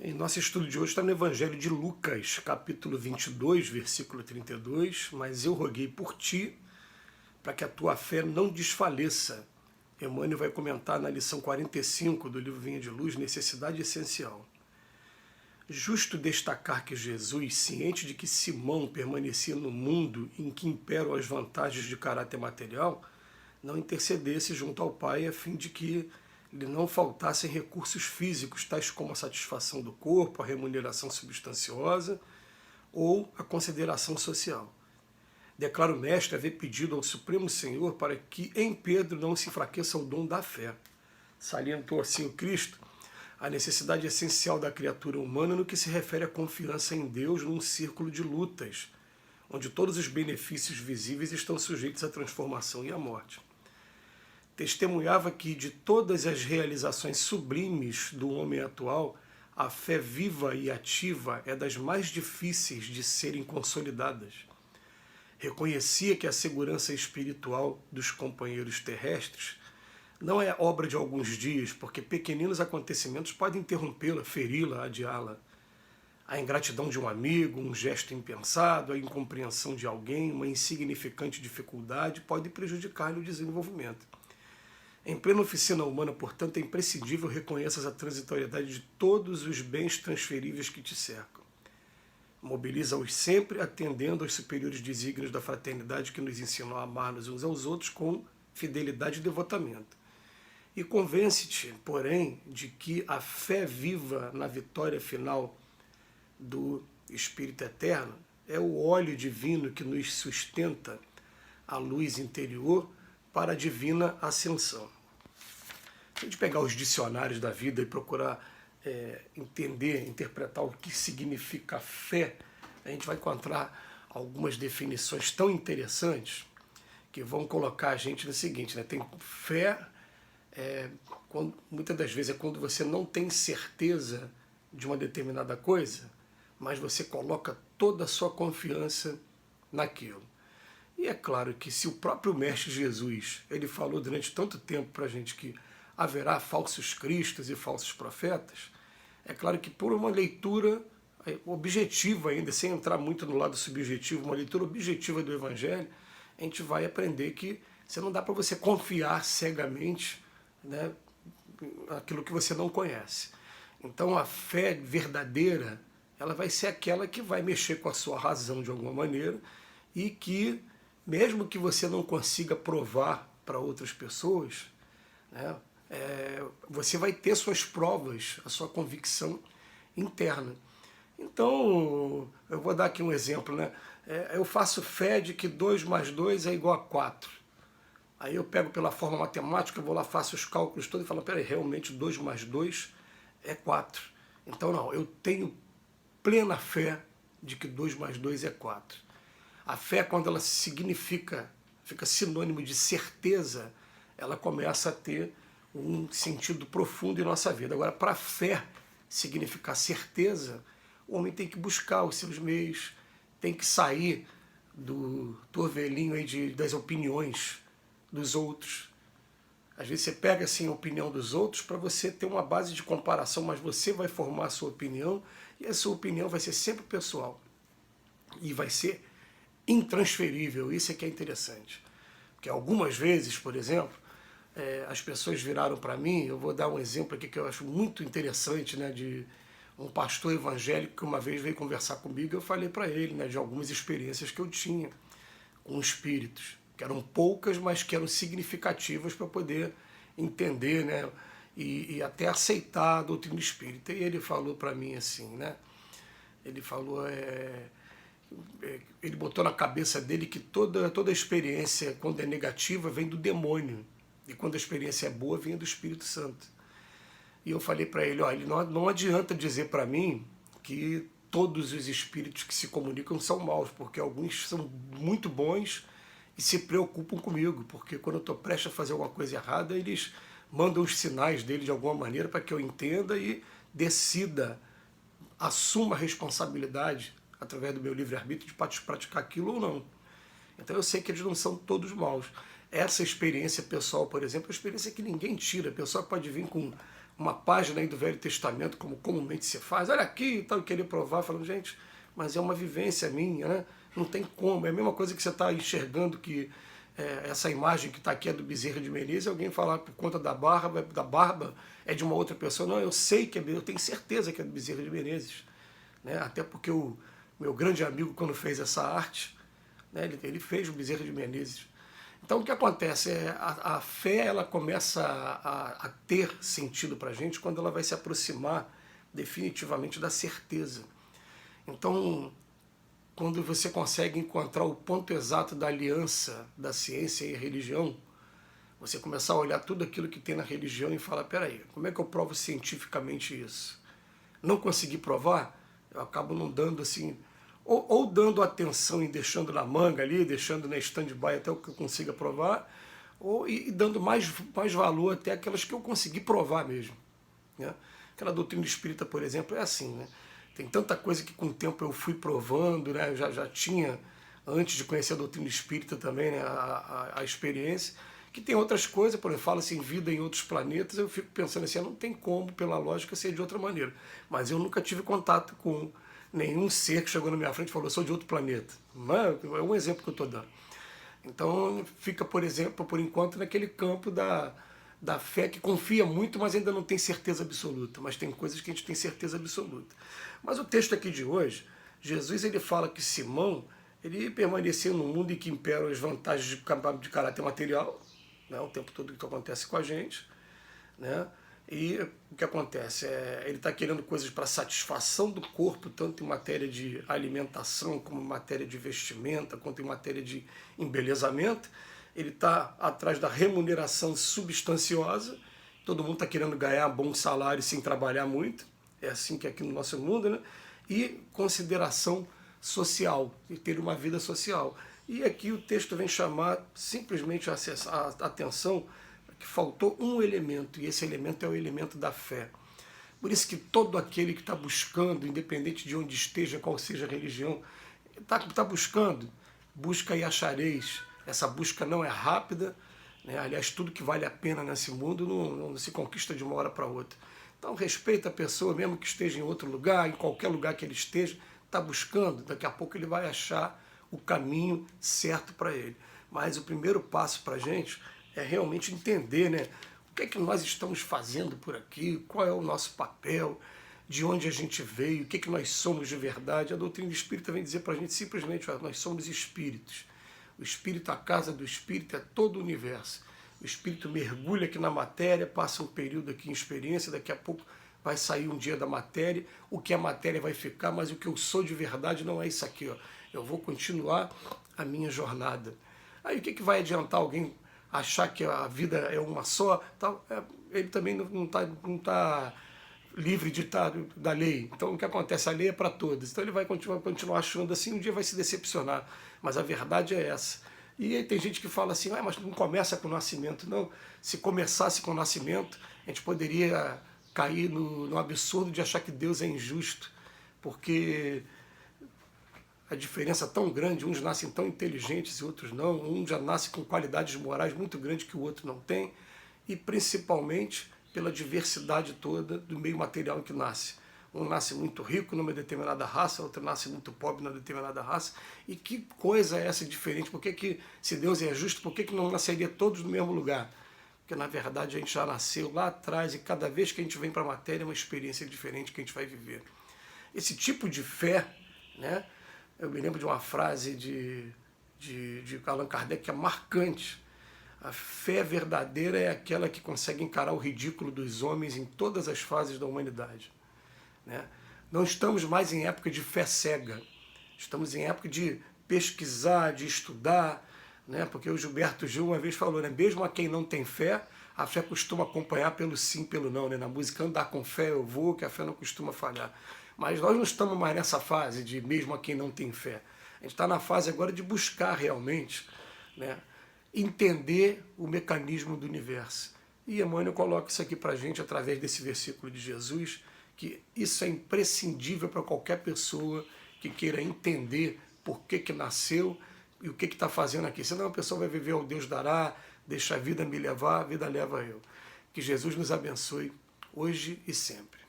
E nosso estudo de hoje está no Evangelho de Lucas, capítulo 22, versículo 32. Mas eu roguei por ti, para que a tua fé não desfaleça. Emmanuel vai comentar na lição 45 do livro Vinha de Luz, Necessidade Essencial. Justo destacar que Jesus, ciente de que Simão permanecia no mundo em que imperam as vantagens de caráter material, não intercedesse junto ao Pai a fim de que lhe não faltassem recursos físicos, tais como a satisfação do corpo, a remuneração substanciosa ou a consideração social. Declara o Mestre haver pedido ao Supremo Senhor para que em Pedro não se enfraqueça o dom da fé. Salientou assim o Cristo a necessidade essencial da criatura humana no que se refere à confiança em Deus num círculo de lutas, onde todos os benefícios visíveis estão sujeitos à transformação e à morte. Testemunhava que, de todas as realizações sublimes do homem atual, a fé viva e ativa é das mais difíceis de serem consolidadas. Reconhecia que a segurança espiritual dos companheiros terrestres não é obra de alguns dias, porque pequeninos acontecimentos podem interrompê-la, feri-la, adiá-la. A ingratidão de um amigo, um gesto impensado, a incompreensão de alguém, uma insignificante dificuldade pode prejudicar-lhe o desenvolvimento. Em plena oficina humana, portanto, é imprescindível reconheças a transitoriedade de todos os bens transferíveis que te cercam. Mobiliza-os sempre atendendo aos superiores desígnios da fraternidade que nos ensinam a amar-nos uns aos outros com fidelidade e devotamento. E convence-te, porém, de que a fé viva na vitória final do Espírito Eterno é o óleo divino que nos sustenta a luz interior para a divina ascensão. Se a gente pegar os dicionários da vida e procurar entender, interpretar o que significa fé, a gente vai encontrar algumas definições tão interessantes que vão colocar a gente no seguinte, né? Tem fé, muitas das vezes é quando você não tem certeza de uma determinada coisa, mas você coloca toda a sua confiança naquilo. E é claro que se o próprio Mestre Jesus, ele falou durante tanto tempo para a gente que haverá falsos cristos e falsos profetas, é claro que por uma leitura objetiva ainda, sem entrar muito no lado subjetivo, uma leitura objetiva do Evangelho, a gente vai aprender que não dá para você confiar cegamente, né, naquilo que você não conhece. Então a fé verdadeira, ela vai ser aquela que vai mexer com a sua razão de alguma maneira e que, mesmo que você não consiga provar para outras pessoas, né, você vai ter suas provas, a sua convicção interna. Então, eu vou dar aqui um exemplo, né? Eu faço fé de que 2 mais 2 é igual a 4. Aí eu pego pela forma matemática, vou lá, faço os cálculos todos e falo, peraí, realmente 2 mais 2 é 4. Então não, eu tenho plena fé de que 2 mais 2 é 4. A fé, quando ela significa, fica sinônimo de certeza, ela começa a ter um sentido profundo em nossa vida. Agora, para a fé significar certeza, o homem tem que buscar os seus meios, tem que sair do torvelinho aí das opiniões dos outros. Às vezes você pega assim, a opinião dos outros para você ter uma base de comparação, mas você vai formar a sua opinião e a sua opinião vai ser sempre pessoal e vai ser intransferível. Isso é que é interessante. Porque algumas vezes, por exemplo, as pessoas viraram para mim, eu vou dar um exemplo aqui que eu acho muito interessante, né, de um pastor evangélico que uma vez veio conversar comigo, eu falei para ele, né, de algumas experiências que eu tinha com espíritos, que eram poucas, mas que eram significativas para poder entender, né, e até aceitar a doutrina espírita. E ele falou para mim assim, né, ele falou, ele botou na cabeça dele que toda experiência, quando é negativa, vem do demônio, e quando a experiência é boa, vem do Espírito Santo. E eu falei para ele, olha, não adianta dizer para mim que todos os espíritos que se comunicam são maus, porque alguns são muito bons e se preocupam comigo, porque quando eu estou prestes a fazer alguma coisa errada, eles mandam os sinais dele de alguma maneira para que eu entenda e decida, assuma a responsabilidade, através do meu livre-arbítrio, de praticar aquilo ou não. Então eu sei que eles não são todos maus. Essa experiência pessoal, por exemplo, é uma experiência que ninguém tira. A pessoa pode vir com uma página aí do Velho Testamento, como comumente se faz, olha aqui e tal, querer provar, falando, gente, mas é uma vivência minha, né? Não tem como, é a mesma coisa que você está enxergando que essa imagem que está aqui é do Bezerra de Menezes, alguém falar por conta da barba é de uma outra pessoa, não, eu sei que é, eu tenho certeza que é do Bezerra de Menezes, né? Até porque o meu grande amigo, quando fez essa arte, né, ele fez o Bezerra de Menezes. Então o que acontece é a fé ela começa a ter sentido para a gente quando ela vai se aproximar definitivamente da certeza. Então, quando você consegue encontrar o ponto exato da aliança da ciência e religião, você começar a olhar tudo aquilo que tem na religião e falar, peraí, como é que eu provo cientificamente isso? Não consegui provar, eu acabo não dando assim, ou dando atenção e deixando na manga ali, deixando na stand-by até o que eu consiga provar, e dando mais valor até aquelas que eu consegui provar mesmo, né? Aquela doutrina espírita, por exemplo, é assim, né? Tem tanta coisa que com o tempo eu fui provando, né? Eu já tinha, antes de conhecer a doutrina espírita também, né? a experiência, que tem outras coisas, por exemplo, fala assim, vida em outros planetas, eu fico pensando assim, não tem como, pela lógica, ser de outra maneira. Mas eu nunca tive contato com nenhum ser que chegou na minha frente e falou, eu sou de outro planeta. É um exemplo que eu estou dando. Então fica, por exemplo, por enquanto, naquele campo da fé que confia muito, mas ainda não tem certeza absoluta. Mas tem coisas que a gente tem certeza absoluta. Mas o texto aqui de hoje, Jesus ele fala que Simão ele permaneceu num mundo em que imperam as vantagens de caráter material, né, o tempo todo que acontece com a gente, né? E o que acontece? Ele está querendo coisas para satisfação do corpo, tanto em matéria de alimentação, como em matéria de vestimenta, quanto em matéria de embelezamento. Ele está atrás da remuneração substanciosa. Todo mundo está querendo ganhar bom salário sem trabalhar muito. É assim que é aqui no nosso mundo, né? E consideração social, e ter uma vida social. E aqui o texto vem chamar simplesmente a atenção que faltou um elemento, e esse elemento é o elemento da fé. Por isso que todo aquele que está buscando, independente de onde esteja, qual seja a religião, está buscando, busca e achareis. Essa busca não é rápida, né? Aliás, tudo que vale a pena nesse mundo não se conquista de uma hora para outra. Então respeita a pessoa, mesmo que esteja em outro lugar, em qualquer lugar que ele esteja, está buscando, daqui a pouco ele vai achar o caminho certo para ele. Mas o primeiro passo para a gente é realmente entender, né, o que é que nós estamos fazendo por aqui, qual é o nosso papel, de onde a gente veio, o que é que nós somos de verdade. A doutrina espírita vem dizer para a gente simplesmente, nós somos espíritos. O espírito, a casa do espírito é todo o universo. O espírito mergulha aqui na matéria, passa um período aqui em experiência, daqui a pouco vai sair um dia da matéria, o que a matéria vai ficar, mas o que eu sou de verdade não é isso aqui, ó. Eu vou continuar a minha jornada. Aí o que vai adiantar alguém achar que a vida é uma só? Tal? Ele também não tá livre de estar da lei. Então o que acontece? A lei é para todos. Então ele vai continuar achando assim, um dia vai se decepcionar. Mas a verdade é essa. E aí tem gente que fala assim, mas não começa com o nascimento. Não, se começasse com o nascimento, a gente poderia cair no absurdo de achar que Deus é injusto, porque a diferença é tão grande, uns nascem tão inteligentes e outros não, um já nasce com qualidades morais muito grandes que o outro não tem, e principalmente pela diversidade toda do meio material em que nasce. Um nasce muito rico numa determinada raça, outro nasce muito pobre numa determinada raça. E que coisa é essa diferente? Por que, se Deus é justo, por que não nasceria todos no mesmo lugar? Porque na verdade a gente já nasceu lá atrás e cada vez que a gente vem para a matéria é uma experiência diferente que a gente vai viver. Esse tipo de fé, né? Eu me lembro de uma frase de Allan Kardec que é marcante. A fé verdadeira é aquela que consegue encarar o ridículo dos homens em todas as fases da humanidade. Né? Não estamos mais em época de fé cega, estamos em época de pesquisar, de estudar, né? Porque o Gilberto Gil uma vez falou, né? Mesmo a quem não tem fé, a fé costuma acompanhar pelo sim, pelo não. Né? Na música Andar com Fé eu vou, que a fé não costuma falhar. Mas nós não estamos mais nessa fase de mesmo a quem não tem fé. A gente está na fase agora de buscar realmente, né, entender o mecanismo do universo. E Emmanuel coloca isso aqui para a gente através desse versículo de Jesus, que isso é imprescindível para qualquer pessoa que queira entender por que nasceu e o que está fazendo aqui. Senão a pessoa vai viver ao Deus dará, deixa a vida me levar, a vida leva eu. Que Jesus nos abençoe hoje e sempre.